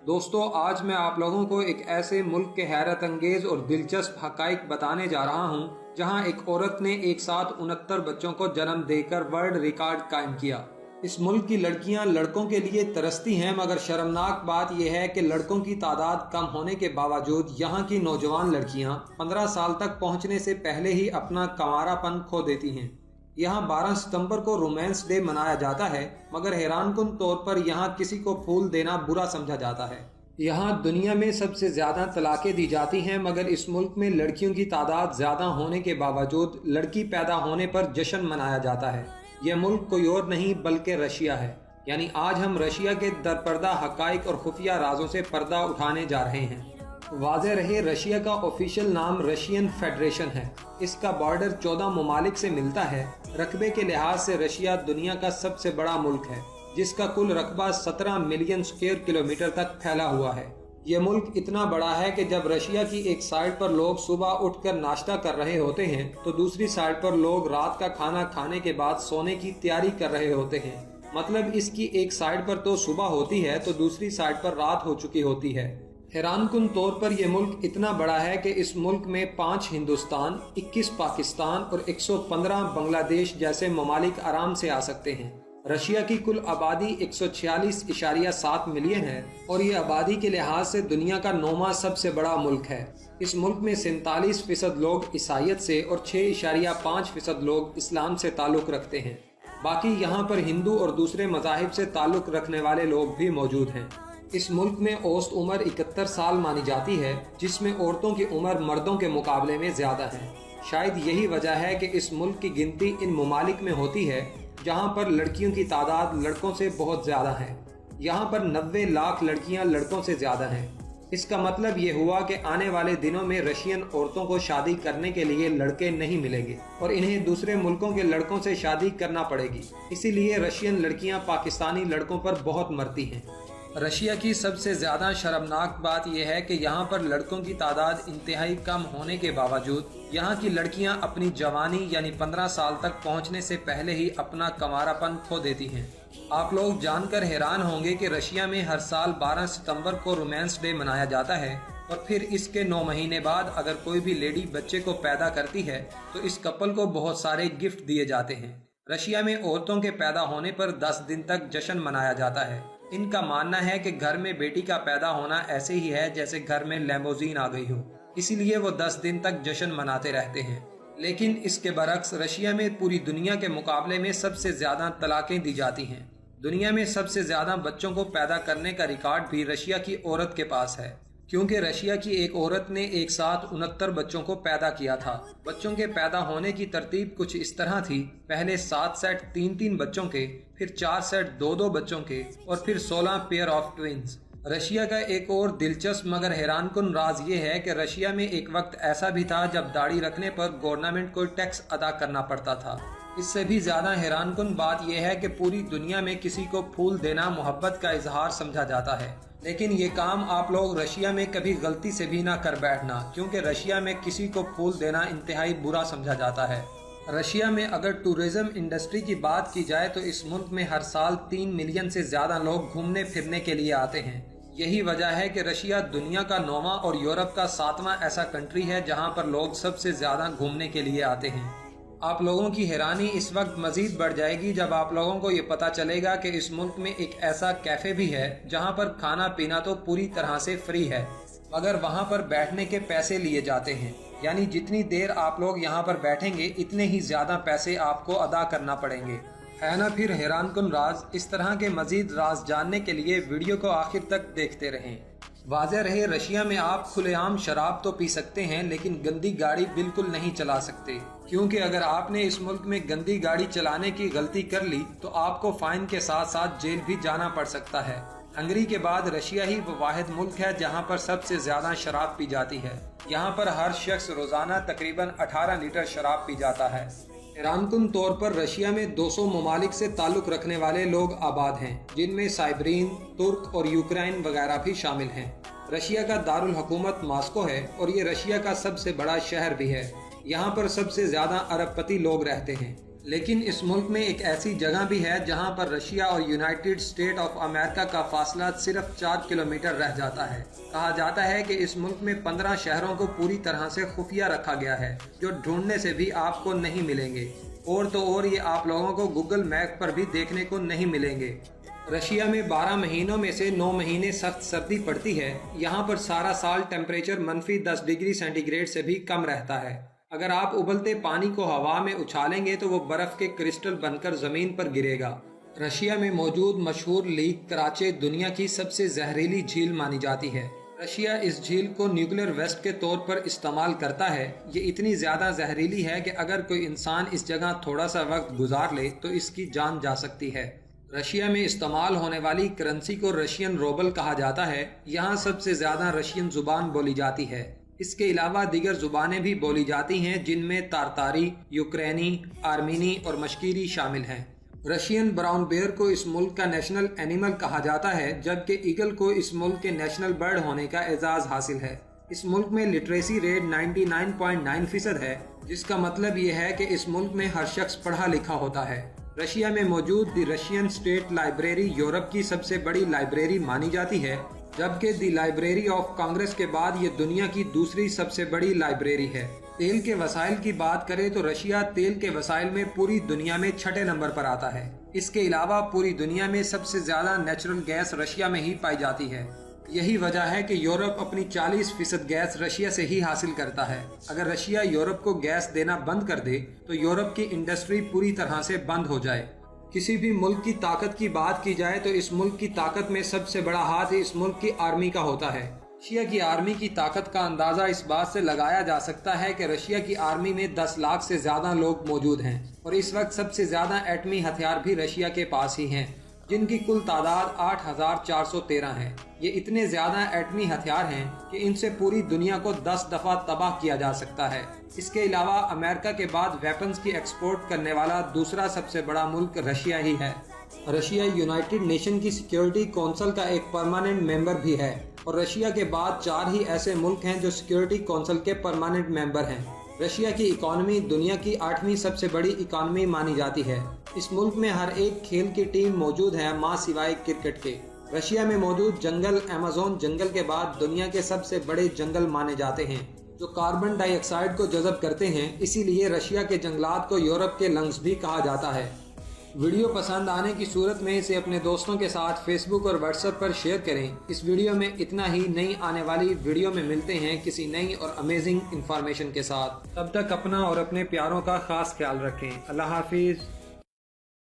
दोस्तों, आज मैं आप लोगों को एक ऐसे मुल्क के हैरत अंगेज और दिलचस्प हकाइक बताने जा रहा हूँ जहाँ एक औरत ने एक साथ 69 बच्चों को जन्म देकर वर्ल्ड रिकॉर्ड कायम किया। इस मुल्क की लड़कियां लड़कों के लिए तरसती हैं, मगर शर्मनाक बात यह है कि लड़कों की तादाद कम होने के बावजूद यहाँ की नौजवान लड़कियां 15 साल तक पहुँचने से पहले ही अपना कंवारापन खो देती हैं। यहाँ 12 सितंबर को रोमांस डे मनाया जाता है, मगर हैरानकुन तौर पर यहाँ किसी को फूल देना बुरा समझा जाता है। यहाँ दुनिया में सबसे ज्यादा तलाकें दी जाती हैं, मगर इस मुल्क में लड़कियों की तादाद ज्यादा होने के बावजूद लड़की पैदा होने पर जश्न मनाया जाता है। यह मुल्क कोई और नहीं बल्कि रशिया है। यानी आज हम रशिया के दरपर्दा हकाइक और खुफिया राजों से पर्दा उठाने जा रहे हैं। वाज़ेह रहे, रशिया का ऑफिशियल नाम रशियन फेडरेशन है। इसका बॉर्डर 14 ममालिक से मिलता है। रकबे के लिहाज से रशिया दुनिया का सबसे बड़ा मुल्क है, जिसका कुल रकबा 17 मिलियन स्क्वायर किलोमीटर तक फैला हुआ है। यह मुल्क इतना बड़ा है कि जब रशिया की एक साइड पर लोग सुबह उठकर नाश्ता कर रहे होते हैं, तो दूसरी साइड पर लोग रात का खाना खाने के बाद सोने की तैयारी कर रहे होते हैं। मतलब इसकी एक साइड पर तो सुबह होती है तो दूसरी साइड पर रात हो चुकी होती है। हैरानकुन तौर पर यह मुल्क इतना बड़ा है कि इस मुल्क में 5 हिंदुस्तान, 21 पाकिस्तान और 115 बांग्लादेश जैसे ममालिक आराम से आ सकते हैं। रशिया की कुल आबादी 146.7 मिलियन है और ये आबादी के लिहाज से दुनिया का 9वां सबसे बड़ा मुल्क है। इस मुल्क में 47% लोग ईसाइयत से और 6.5% लोग इस्लाम से ताल्लुक़ रखते हैं। बाकी यहाँ पर हिंदू और दूसरे मज़ाहिब से ताल्लुक़ रखने वाले लोग भी मौजूद हैं। इस मुल्क में औसत उम्र 71 साल मानी जाती है, जिसमें औरतों की उम्र मर्दों के मुकाबले में ज़्यादा है। शायद यही वजह है कि इस मुल्क की गिनती इन ममालिक में होती है जहाँ पर लड़कियों की तादाद लड़कों से बहुत ज़्यादा है। यहाँ पर 90 लाख लड़कियाँ लड़कों से ज़्यादा हैं। इसका मतलब ये हुआ कि आने वाले दिनों में रशियन औरतों को शादी करने के लिए लड़के नहीं मिलेंगे और इन्हें दूसरे मुल्कों के लड़कों से शादी करना पड़ेगी। इसीलिए रशियन लड़कियाँ पाकिस्तानी लड़कों पर बहुत मरती हैं। रशिया की सबसे ज़्यादा शर्मनाक बात यह है कि यहाँ पर लड़कों की तादाद इंतहाई कम होने के बावजूद यहाँ की लड़कियाँ अपनी जवानी यानी 15 साल तक पहुँचने से पहले ही अपना कंवारापन खो देती हैं। आप लोग जानकर हैरान होंगे कि रशिया में हर साल 12 सितंबर को रोमांस डे मनाया जाता है और फिर इसके 9 महीने बाद अगर कोई भी लेडी बच्चे को पैदा करती है तो इस कपल को बहुत सारे गिफ्ट दिए जाते हैं। रशिया में औरतों के पैदा होने पर 10 दिन तक जश्न मनाया जाता है। इनका मानना है कि घर में बेटी का पैदा होना ऐसे ही है जैसे घर में लैम्बोर्गिनी आ गई हो, इसीलिए वो 10 दिन तक जश्न मनाते रहते हैं। लेकिन इसके बरक्स रशिया में पूरी दुनिया के मुकाबले में सबसे ज्यादा तलाकें दी जाती हैं। दुनिया में सबसे ज्यादा बच्चों को पैदा करने का रिकॉर्ड भी रशिया की औरत के पास है, क्योंकि रशिया की एक औरत ने एक साथ 69 बच्चों को पैदा किया था। बच्चों के पैदा होने की तरतीब कुछ इस तरह थी: पहले 7 सेट 3-3 बच्चों के, फिर 4 सेट 2-2 बच्चों के और फिर 16 पेयर ऑफ ट्विंस। रशिया का एक और दिलचस्प मगर हैरानकुन राज ये है कि रशिया में एक वक्त ऐसा भी था जब दाढ़ी रखने पर गवर्नमेंट को टैक्स अदा करना पड़ता था। इससे भी ज्यादा हैरानकुन बात यह है कि पूरी दुनिया में किसी को फूल देना मोहब्बत का इजहार समझा जाता है। लेकिन ये काम आप लोग रशिया में कभी गलती से भी ना कर बैठना, क्योंकि रशिया में किसी को फूल देना इंतहाई बुरा समझा जाता है। रशिया में अगर टूरिज्म इंडस्ट्री की बात की जाए तो इस मुल्क में हर साल 3 मिलियन से ज्यादा लोग घूमने फिरने के लिए आते हैं। यही वजह है कि रशिया दुनिया का 9वां और यूरोप का 7वां ऐसा कंट्री है जहां पर लोग सबसे ज्यादा घूमने के लिए आते हैं। आप लोगों की हैरानी इस वक्त मजीद बढ़ जाएगी जब आप लोगों को ये पता चलेगा कि इस मुल्क में एक ऐसा कैफे भी है जहां पर खाना पीना तो पूरी तरह से फ्री है, मगर वहां पर बैठने के पैसे लिए जाते हैं। यानी जितनी देर आप लोग यहाँ पर बैठेंगे इतने ही ज्यादा पैसे आपको अदा करना पड़ेंगे। है ना फिर हैरानकुन राज। इस तरह के मजीद राज जानने के लिए वीडियो को आखिर तक देखते रहें। वाज़ेह रहे, रशिया में आप खुलेआम शराब तो पी सकते हैं लेकिन गंदी गाड़ी बिल्कुल नहीं चला सकते, क्योंकि अगर आपने इस मुल्क में गंदी गाड़ी चलाने की गलती कर ली तो आपको फाइन के साथ साथ जेल भी जाना पड़ सकता है। हंगरी के बाद रशिया ही वो वाहिद मुल्क है जहां पर सबसे ज्यादा शराब पी जाती है। यहां पर हर शख्स रोजाना तकरीबन 18 लीटर शराब पी जाता है। हैरानकुन तौर पर रशिया में 200 ममालिक से ताल्लुक रखने वाले लोग आबाद हैं, जिनमें साइबरीन, तुर्क और यूक्रेन वगैरह भी शामिल हैं। रशिया का दारुल हुकूमत मॉस्को है और ये रशिया का सबसे बड़ा शहर भी है। यहाँ पर सबसे ज्यादा अरबपति लोग रहते हैं। लेकिन इस मुल्क में एक ऐसी जगह भी है जहां पर रशिया और यूनाइटेड स्टेट ऑफ अमेरिका का फासला सिर्फ 4 किलोमीटर रह जाता है। कहा जाता है कि इस मुल्क में 15 शहरों को पूरी तरह से खुफिया रखा गया है, जो ढूंढने से भी आपको नहीं मिलेंगे। और तो और ये आप लोगों को गूगल मैप पर भी देखने को नहीं मिलेंगे। रशिया में 12 महीनों में से 9 महीने सख्त सर्दी पड़ती है। यहाँ पर सारा साल टेम्परेचर -10 डिग्री सेंटीग्रेड से भी कम रहता है। अगर आप उबलते पानी को हवा में उछालेंगे तो वो बर्फ के क्रिस्टल बनकर जमीन पर गिरेगा। रशिया में मौजूद मशहूर लेक कराचे दुनिया की सबसे जहरीली झील मानी जाती है। रशिया इस झील को न्यूक्लियर वेस्ट के तौर पर इस्तेमाल करता है। ये इतनी ज़्यादा जहरीली है कि अगर कोई इंसान इस जगह थोड़ा सा वक्त गुजार ले तो इसकी जान जा सकती है। रशिया में इस्तेमाल होने वाली करेंसी को रशियन रूबल कहा जाता है। यहाँ सबसे ज़्यादा रशियन ज़ुबान बोली जाती है। इसके अलावा दीगर ज़ुबानें भी बोली जाती हैं, जिनमें तारतारी, यूक्रेनी, आर्मीनी और मशकीरी शामिल हैं। रशियन ब्राउन बेयर को इस मुल्क का नेशनल एनिमल कहा जाता है, जबकि ईगल को इस मुल्क के नेशनल बर्ड होने का एजाज़ हासिल है। इस मुल्क में लिटरेसी रेट 99.9% है, जिसका मतलब ये है कि इस मुल्क में हर शख्स पढ़ा लिखा होता है। रशिया में मौजूद the Russian state library Europe की सबसे बड़ी लाइब्रेरी मानी जाती है, जबकि द लाइब्रेरी ऑफ कांग्रेस के बाद ये दुनिया की दूसरी सबसे बड़ी लाइब्रेरी है। तेल के वसाइल की बात करें तो रशिया तेल के वसाइल में पूरी दुनिया में 6ठे नंबर पर आता है। इसके अलावा पूरी दुनिया में सबसे ज़्यादा नेचुरल गैस रशिया में ही पाई जाती है। यही वजह है कि यूरोप अपनी 40% गैस रशिया से ही हासिल करता है। अगर रशिया यूरोप को गैस देना बंद कर दे तो यूरोप की इंडस्ट्री पूरी तरह से बंद हो जाए। किसी भी मुल्क की ताकत की बात की जाए तो इस मुल्क की ताकत में सबसे बड़ा हाथ इस मुल्क की आर्मी का होता है। रशिया की आर्मी की ताकत का अंदाज़ा इस बात से लगाया जा सकता है कि रशिया की आर्मी में 10 लाख से ज़्यादा लोग मौजूद हैं और इस वक्त सबसे ज़्यादा एटमी हथियार भी रशिया के पास ही हैं, जिनकी कुल तादाद 8,413 है। ये इतने ज़्यादा एटमी हथियार हैं कि इनसे पूरी दुनिया को 10 दफ़ा तबाह किया जा सकता है। इसके अलावा अमेरिका के बाद वेपन्स की एक्सपोर्ट करने वाला दूसरा सबसे बड़ा मुल्क रशिया ही है। रशिया यूनाइटेड नेशन की सिक्योरिटी काउंसिल का एक परमानेंट मेंबर भी है और रशिया के बाद 4 ही ऐसे मुल्क हैं जो सिक्योरिटी काउंसिल के परमानेंट मेंबर हैं। रशिया की इकॉनमी दुनिया की 8वीं सबसे बड़ी इकॉनमी मानी जाती है। इस मुल्क में हर एक खेल की टीम मौजूद है, मां सिवाय क्रिकेट के। रशिया में मौजूद जंगल अमेज़न जंगल के बाद दुनिया के सबसे बड़े जंगल माने जाते हैं, जो कार्बन डाइऑक्साइड को जज़ब करते हैं। इसीलिए रशिया के जंगलात को यूरोप के लंग्स भी कहा जाता है। वीडियो पसंद आने की सूरत में इसे अपने दोस्तों के साथ फेसबुक और व्हाट्सएप पर शेयर करें। इस वीडियो में इतना ही। नई आने वाली वीडियो में मिलते हैं किसी नई और अमेजिंग इंफॉर्मेशन के साथ। तब तक अपना और अपने प्यारों का खास ख्याल रखें। अल्लाह हाफिज़।